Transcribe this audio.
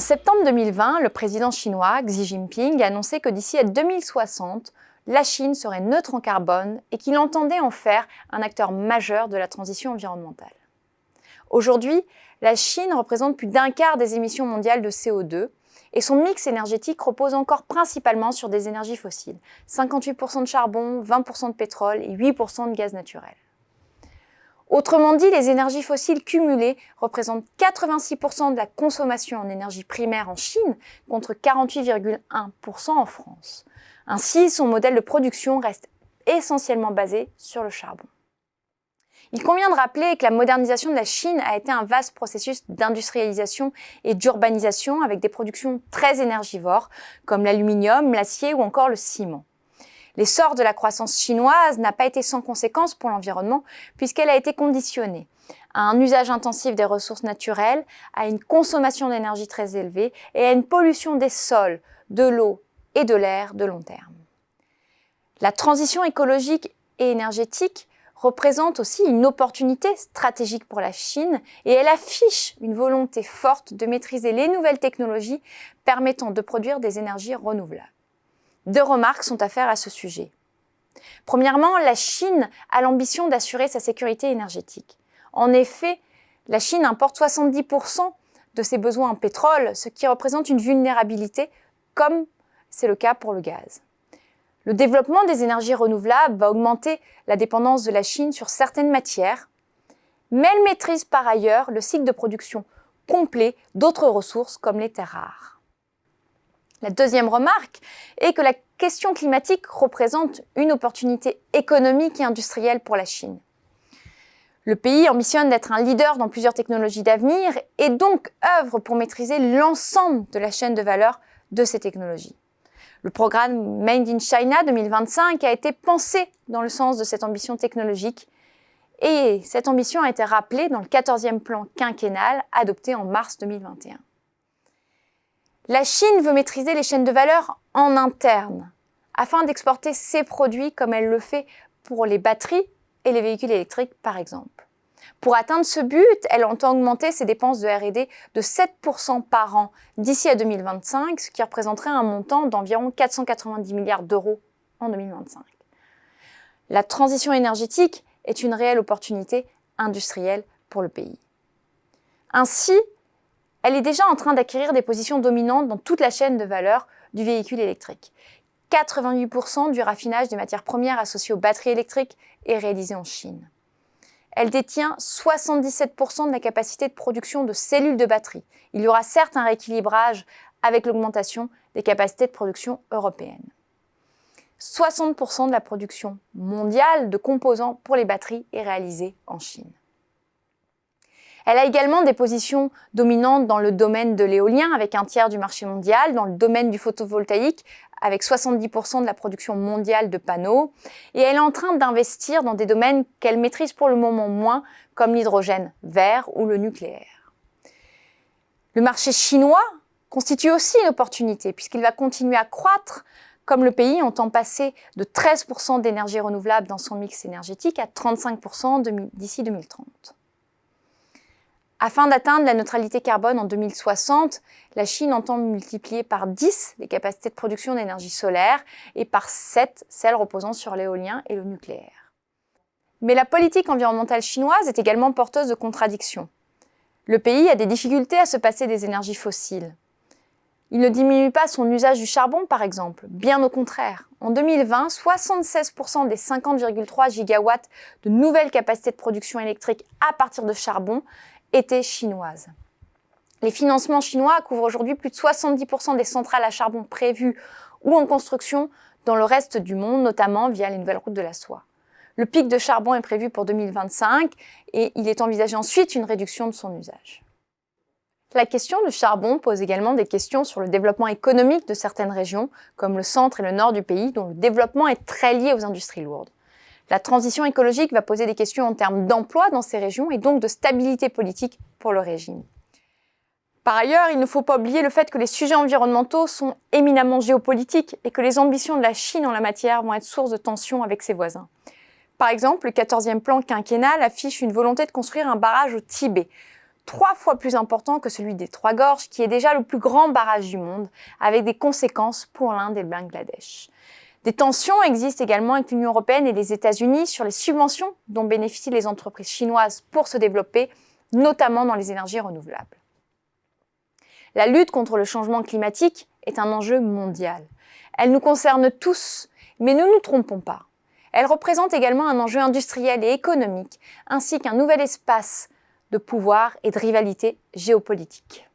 septembre 2020, le président chinois Xi Jinping a annoncé que d'ici à 2060, la Chine serait neutre en carbone et qu'il entendait en faire un acteur majeur de la transition environnementale. Aujourd'hui, la Chine représente plus d'un quart des émissions mondiales de CO2 et son mix énergétique repose encore principalement sur des énergies fossiles, 58% de charbon, 20% de pétrole et 8% de gaz naturel. Autrement dit, les énergies fossiles cumulées représentent 86% de la consommation en énergie primaire en Chine contre 48,1% en France. Ainsi, son modèle de production reste essentiellement basé sur le charbon. Il convient de rappeler que la modernisation de la Chine a été un vaste processus d'industrialisation et d'urbanisation avec des productions très énergivores comme l'aluminium, l'acier ou encore le ciment. L'essor de la croissance chinoise n'a pas été sans conséquence pour l'environnement puisqu'elle a été conditionnée à un usage intensif des ressources naturelles, à une consommation d'énergie très élevée et à une pollution des sols, de l'eau et de l'air de long terme. La transition écologique et énergétique représente aussi une opportunité stratégique pour la Chine et elle affiche une volonté forte de maîtriser les nouvelles technologies permettant de produire des énergies renouvelables. 2 remarques sont à faire à ce sujet. Premièrement, la Chine a l'ambition d'assurer sa sécurité énergétique. En effet, la Chine importe 70% de ses besoins en pétrole, ce qui représente une vulnérabilité, comme c'est le cas pour le gaz. Le développement des énergies renouvelables va augmenter la dépendance de la Chine sur certaines matières, mais elle maîtrise par ailleurs le cycle de production complet d'autres ressources comme les terres rares. La deuxième remarque est que la question climatique représente une opportunité économique et industrielle pour la Chine. Le pays ambitionne d'être un leader dans plusieurs technologies d'avenir et donc œuvre pour maîtriser l'ensemble de la chaîne de valeur de ces technologies. Le programme Made in China 2025 a été pensé dans le sens de cette ambition technologique et cette ambition a été rappelée dans le 14e plan quinquennal adopté en mars 2021. La Chine veut maîtriser les chaînes de valeur en interne, afin d'exporter ses produits comme elle le fait pour les batteries et les véhicules électriques par exemple. Pour atteindre ce but, elle entend augmenter ses dépenses de R&D de 7% par an d'ici à 2025, ce qui représenterait un montant d'environ 490 milliards d'euros en 2025. La transition énergétique est une réelle opportunité industrielle pour le pays. Ainsi, elle est déjà en train d'acquérir des positions dominantes dans toute la chaîne de valeur du véhicule électrique. 88% du raffinage des matières premières associées aux batteries électriques est réalisé en Chine. Elle détient 77% de la capacité de production de cellules de batterie. Il y aura certes un rééquilibrage avec l'augmentation des capacités de production européennes. 60% de la production mondiale de composants pour les batteries est réalisée en Chine. Elle a également des positions dominantes dans le domaine de l'éolien avec un tiers du marché mondial, dans le domaine du photovoltaïque avec 70% de la production mondiale de panneaux. Et elle est en train d'investir dans des domaines qu'elle maîtrise pour le moment moins, comme l'hydrogène vert ou le nucléaire. Le marché chinois constitue aussi une opportunité puisqu'il va continuer à croître comme le pays entend passer de 13% d'énergie renouvelable dans son mix énergétique à 35% d'ici 2030. Afin d'atteindre la neutralité carbone en 2060, la Chine entend multiplier par 10 les capacités de production d'énergie solaire et par 7 celles reposant sur l'éolien et le nucléaire. Mais la politique environnementale chinoise est également porteuse de contradictions. Le pays a des difficultés à se passer des énergies fossiles. Il ne diminue pas son usage du charbon, par exemple, bien au contraire. En 2020, 76% des 50,3 gigawatts de nouvelles capacités de production électrique à partir de charbon étaient chinoises. Les financements chinois couvrent aujourd'hui plus de 70% des centrales à charbon prévues ou en construction dans le reste du monde, notamment via les nouvelles routes de la soie. Le pic de charbon est prévu pour 2025 et il est envisagé ensuite une réduction de son usage. La question du charbon pose également des questions sur le développement économique de certaines régions, comme le centre et le nord du pays, dont le développement est très lié aux industries lourdes. La transition écologique va poser des questions en termes d'emploi dans ces régions et donc de stabilité politique pour le régime. Par ailleurs, il ne faut pas oublier le fait que les sujets environnementaux sont éminemment géopolitiques et que les ambitions de la Chine en la matière vont être source de tensions avec ses voisins. Par exemple, le 14e plan quinquennal affiche une volonté de construire un barrage au Tibet, 3 fois plus important que celui des Trois Gorges, qui est déjà le plus grand barrage du monde, avec des conséquences pour l'Inde et le Bangladesh. Des tensions existent également avec l'Union européenne et les États-Unis sur les subventions dont bénéficient les entreprises chinoises pour se développer, notamment dans les énergies renouvelables. La lutte contre le changement climatique est un enjeu mondial. Elle nous concerne tous, mais ne nous trompons pas. Elle représente également un enjeu industriel et économique, ainsi qu'un nouvel espace de pouvoir et de rivalité géopolitique.